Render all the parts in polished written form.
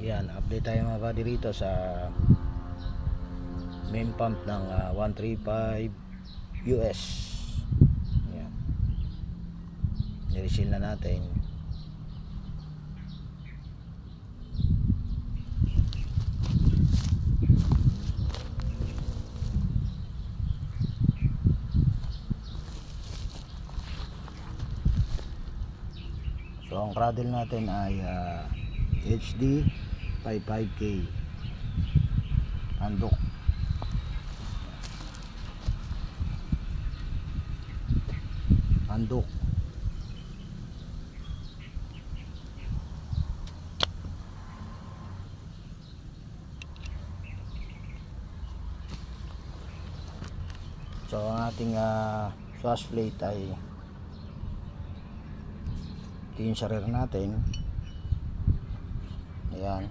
Yan, update tayo mga buddy rito sa main pump ng 135 US. Yan, nireseal na natin. So ang cradle natin ay HD 55K handok. So ang ating swash plate ay ito yung sarir natin. Ayan.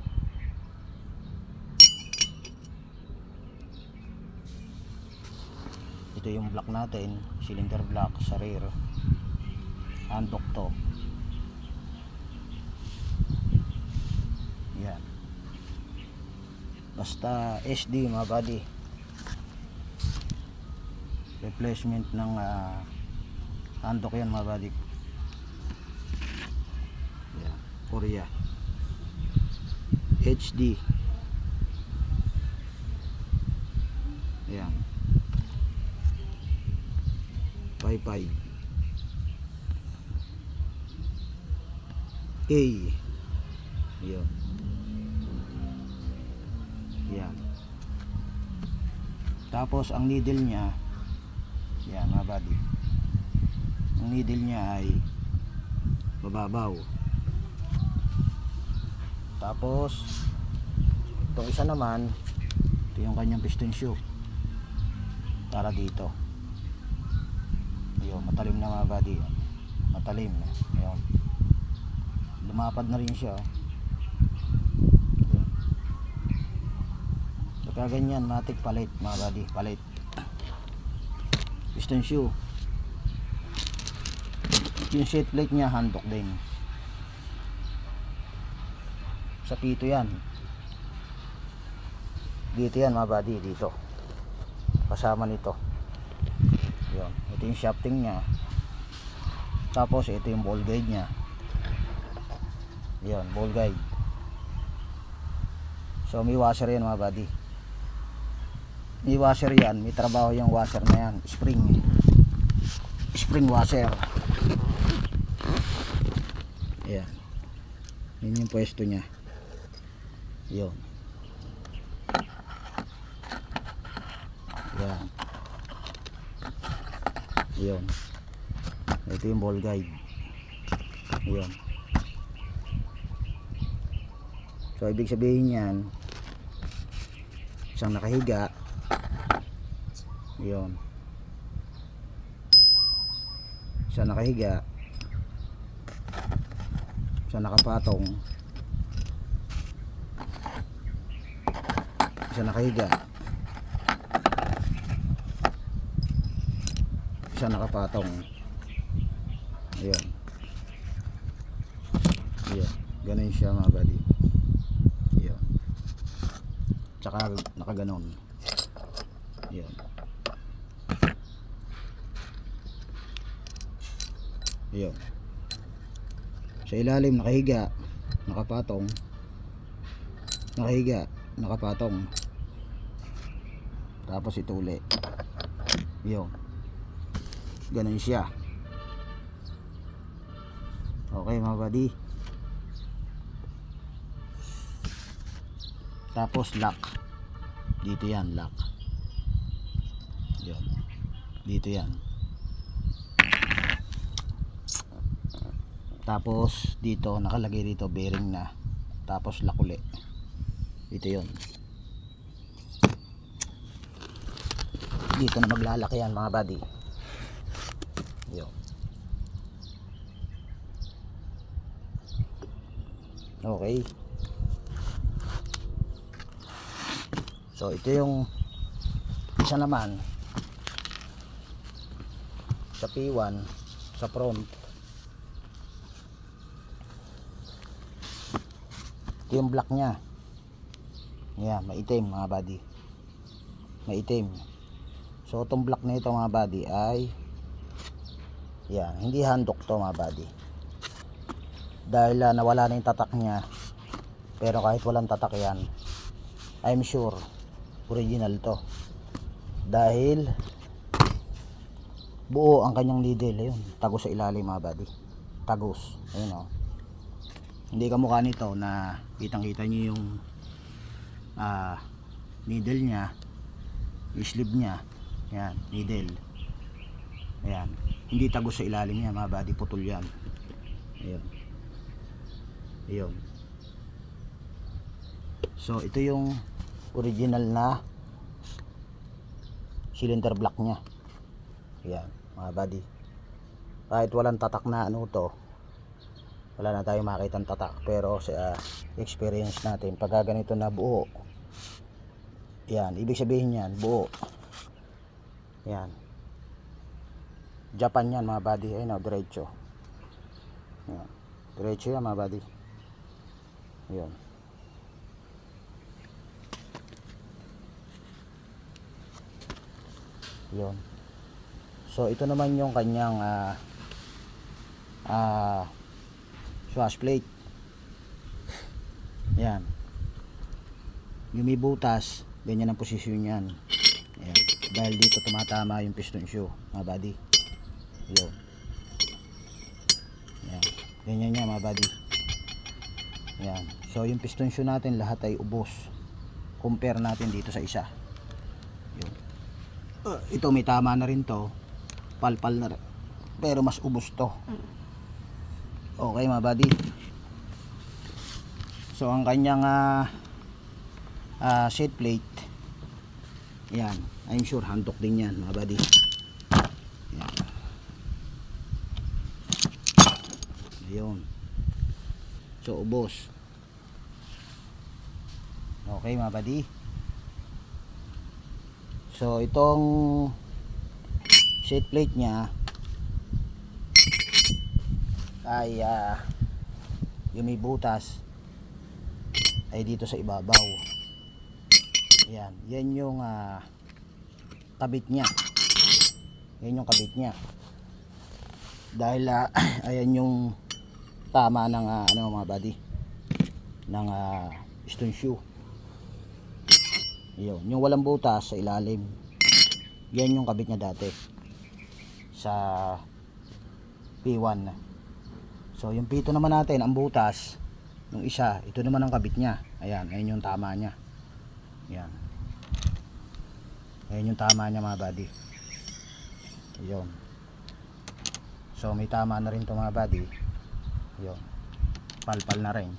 Ito yung block natin, cylinder block sa rear. Handok to. Ayan. Basta SD mga buddy. Replacement ng handok yan mga buddy. Ayan. Korea HD. Ayan. 55 K. Yun. Yan. Tapos ang needle nya, yan mga buddy, ang needle nya ay bababaw. Tapos itong isa naman, ito yung kanyang piston shoe para dito. Ayun, matalim na mga buddy, matalim. Ayun, lumapad na rin siya. Saka ganyan, matic palit mga buddy, palit piston shoe. Yung seat plate nya handok din, sa pito yan, dito yan mga buddy, dito kasama nito. Yun, ito yung shafting nya. Tapos ito yung ball guide nya. Yun, ball guide. So may washer yan mga buddy, may washer yan, may trabaho yung washer na yan, spring washer. Ayan, yun yung pwesto nya. Yun. Ayan. Yun. Ito yung ball guide. Yun. So ibig sabihin yan, isang nakahiga. Yun. Isang nakahiga, isang nakapatong, isang nakahiga, isang nakapatong. Ayun. Ayun. Ganun siya mga buddy. Ayun. Tsaka nakaganon. Ayun. Ayun. Sa ilalim nakahiga, nakapatong, nakahiga, nakapatong. Tapos ito uli. Ayun. Ganun siya. Okay mga buddy. Tapos lock. Dito yan, lock. Yan. Dito yan. Tapos dito nakalagay dito bearing na. Tapos lock uli. Dito yon. Dito na maglalaki yan mga buddy. Yun. Okay. So ito yung isa naman sa P1 sa front. Ito yung block nya. Yan, maitim mga buddy. Maitim. So itong block na ito mga buddy ay yan, hindi handok to mga buddy. Dahil nawala na yung tatak nya. Pero kahit walang tatak yan, I'm sure original to. Dahil buo ang kanyang needle. Ayun, tagos sa ilalim mga buddy. Tagos. Ayun o. Hindi kamukha nito na kitang kita nyo yung needle nya, yung sleeve nya. Yan, needle. Ayan, hindi tagos sa ilalim niya mga buddy, putol yan. Ayun. Ayun. So ito yung original na cylinder block nya. Ayan mga buddy. Kahit walang tatak na ano to, wala na tayong makitang tatak, pero sa experience natin pag ganito na buo, yan, ibig sabihin yan buo. Yan, Japan yan mga buddy. Ayun o, diretso. Yan, diretso yan mga buddy. Yun. Yun. So ito naman yung kanyang swash plate. Yan. Yung may butas, ganyan ang posisyon yan. Ayan. Dahil dito tumatama yung piston shoe mga buddy. Yun. Ayan. Ganyan yan mga buddy. Ayan. So yung piston shoe natin lahat ay ubos. Compare natin dito sa isa. Yun. Ito may tama na rin to. Palpal na rin. Pero mas ubos to. Okay mga buddy. So ang kanyang seat plate, yan, I'm sure handok din yan mga buddy. Yan. Ayun. So ubos. Okay mga buddy. So itong seat plate nya ay yung may butas ay dito sa ibabaw. Yan, yan yung kabit nya. Yan yung kabit nya. Dahil ayan yung tama ng ano mga buddy, ng piston shoe. Yun, yung walang butas sa ilalim. Yan yung kabit nya dati sa P1. So yung P2 naman natin, ang butas yung isa, ito naman ang kabit nya. Ayan, ayan yung tama nya. Ayan. Ayan yung tama nya mga buddy. Ayun. So may tama na rin to mga buddy. Ayun. Palpal na rin.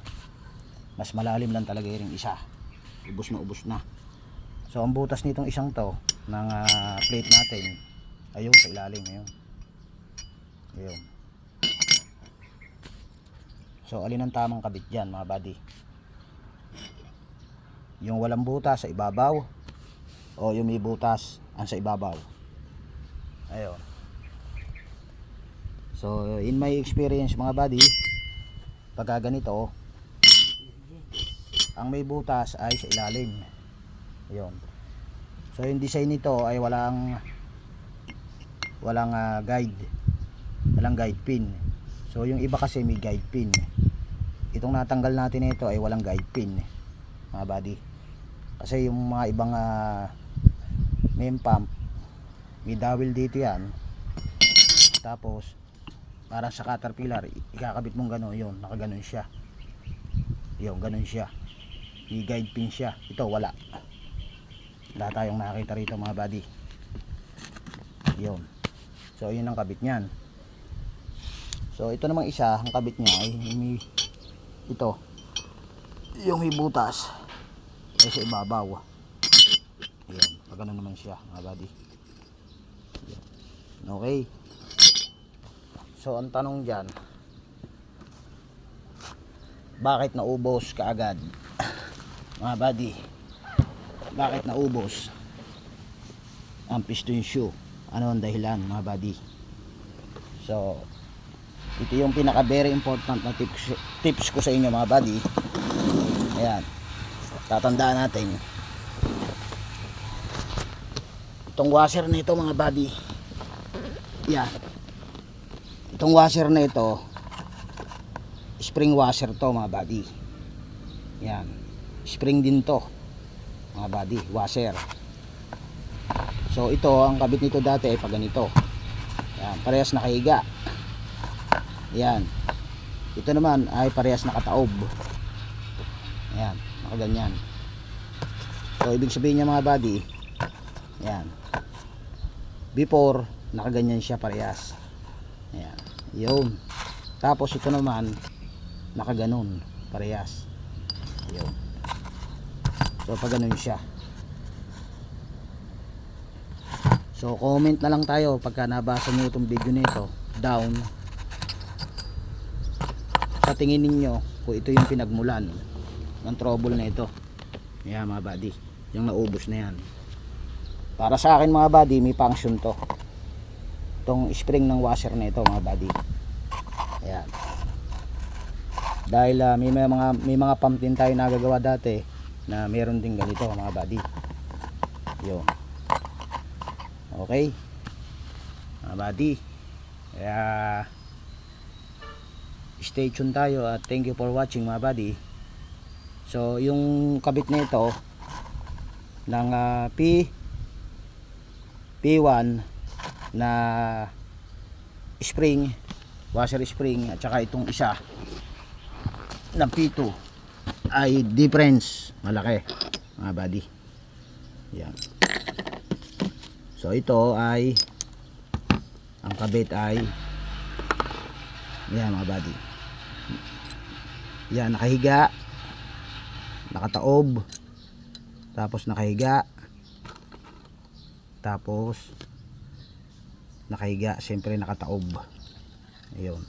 Mas malalim lang talaga yung isa. Ubos na ubos na. So ang butas nitong isang to ng plate natin, ayun sa ilalim. Ayun. Ayun. So alin ang tamang kabit dyan mga buddy? Yung walang butas sa ibabaw o yung may butas ang sa ibabaw? Ayun. So in my experience mga buddy, pagka ganito, ang may butas ay sa ilalim. Ayun. So yung design nito ay walang guide. Walang guide pin. So yung iba kasi may guide pin. Itong natanggal natin ito ay walang guide pin mga buddy. Kasi yung mga ibang main pump, may dowel dito yan. Tapos parang sa Caterpillar, ikakabit mong gano'n, yun, nakaganon siya. Yun, ganon siya. May guide pin siya. Ito wala. Wala tayong nakakita rito mga buddy. Yun. So yun ang kabit niyan. So ito namang isa, ang kabit niya ay may ito. Yung may butas ay sa ibabaw. Ayan, pagano naman siya mga buddy. Ayan. Okay. So ang tanong dyan, bakit naubos kaagad mga buddy? Bakit naubos ang piston shoe? Ano ang dahilan mga buddy? So ito yung pinaka very important na tips ko sa inyo mga buddy. Ayan. Tatandaan natin. Itong washer na ito mga buddy. Yan. Itong washer na ito, spring washer to mga buddy. Yan. Spring din to mga buddy, washer. So ito, ang kabit nito dati ay pag ganito. Yan, parehas nakahiga. Yan. Ito naman ay parehas nakataob. Yan, nakaganyan. So ibig sabihin niya mga buddy, yan. Before, nakaganyan siya parehas. Ayan. Yun. Tapos ito naman, nakaganon parehas. Yun. So pag ganun siya. So comment na lang tayo pagka nabasa nyo itong video nito. Down. Sa tingin ninyo, kung ito yung pinagmulan ng trouble na ito. Ayan mga buddy. Yung naubos na yan. Para sa akin mga buddy, may function to. Itong spring ng washer na ito mga buddy. Ayan. Dahil may mga pump din tayo nagagawa dati na meron din ganito mga buddy. Yun. Okay. Mga buddy. Kaya stay tuned tayo at thank you for watching mga buddy. So yung kabit na ito ng P1 na spring, washer spring, at saka itong isa ng P2 ay difference malaki mga buddy. Yan. So ito ay ang kabit ay yan mga buddy. Yan, nakahiga, nakataob, tapos nakahiga, tapos nakahiga, siyempre nakataob. Ayun.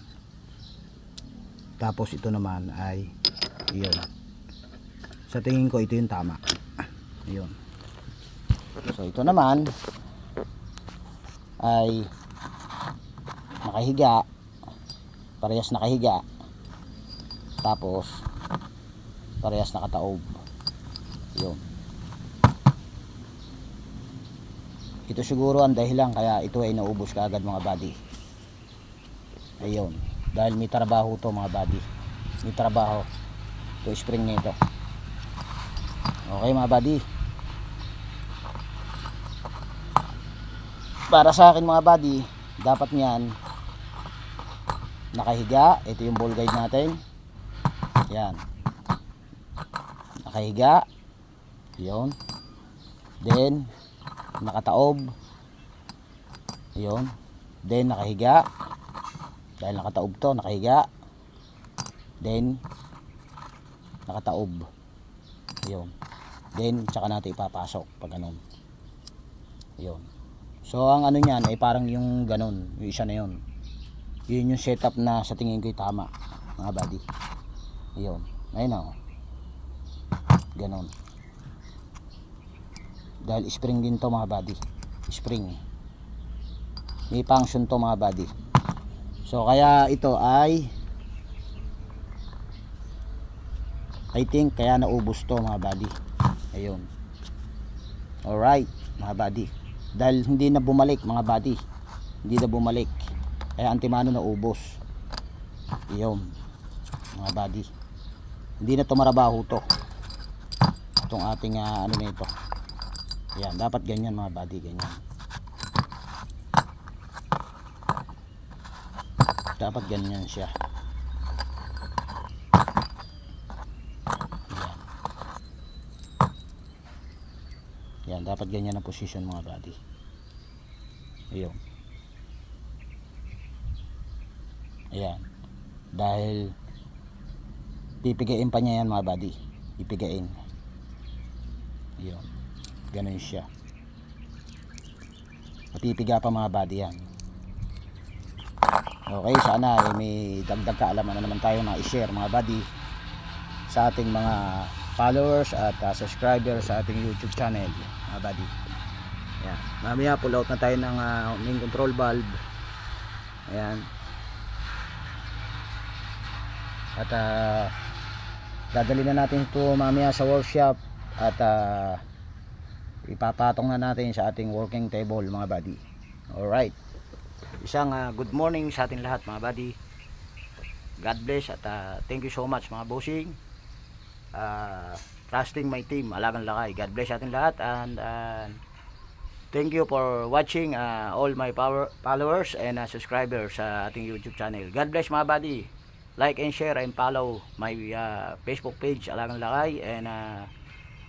Tapos ito naman ay ayun. Sa tingin ko ito yung tama. Ayun. So ito naman ay nakahiga, parehas nakahiga, tapos parehas nakataob. Ayun. Ito siguro ang dahilan kaya ito ay naubos kaagad mga buddy. Ayun. Dahil may trabaho to mga buddy. May trabaho. Ito spring nito. Okay mga buddy. Para sa akin mga buddy, dapat niyan nakahiga. Ito yung ball guide natin. Yan. Nakahiga. Ayun. Then nakataob. Ayun. Then nakahiga. Dahil nakataob to, nakahiga. Then nakataob. Ayun. Then tsaka natin ipapasok pag ganun. Ayun. So ang ano niyan ay parang yung ganun, yung isa na yun. Yun yung setup na sa tingin ko tama, mga buddy. Ayun. Ayun o. Ganun. Dahil spring din to mga buddy. Spring. May function to mga buddy. So kaya ito ay I think kaya naubos to mga buddy. Ayun. Alright mga buddy. Dahil hindi na bumalik mga buddy. Hindi na bumalik. Kaya antimano naubos. Ayun. Mga buddy. Hindi na tumarabaho to. Itong ating ano na ito. Ayan, dapat ganyan mga buddy, ganyan. Dapat ganyan siya. Ayan. Ayan, dapat ganyan ang position mga buddy. Ayun. Ayan. Dahil pipigain pa niya yan mga buddy. Pipigain. Ayun. Ganun siya. Mapipiga pa mga buddy yan. Okay, sana may dagdag kaalaman na naman tayo na i-share mga buddy sa ating mga followers at subscribers sa ating YouTube channel mga buddy. Ayan. Mamaya pull out na tayo ng main control valve. Ayan. At dadali na natin ito mamaya sa workshop at ipapatong na natin sa ating working table mga buddy. Alright, isang good morning sa ating lahat mga buddy. God bless at thank you so much mga bossing, trusting my team Alagang Lakay. God bless sa ating lahat, and thank you for watching all my followers and subscribers sa ating YouTube channel. God bless mga buddy. Like and share and follow my Facebook page Alagang Lakay and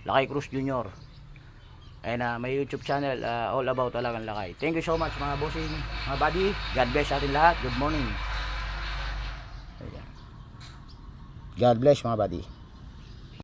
Lakay Cruz Jr. and my YouTube channel all about Alagang Lakay. Thank you so much mga bossing, mga buddy. God bless sa ating lahat. Good morning. God bless mga buddy.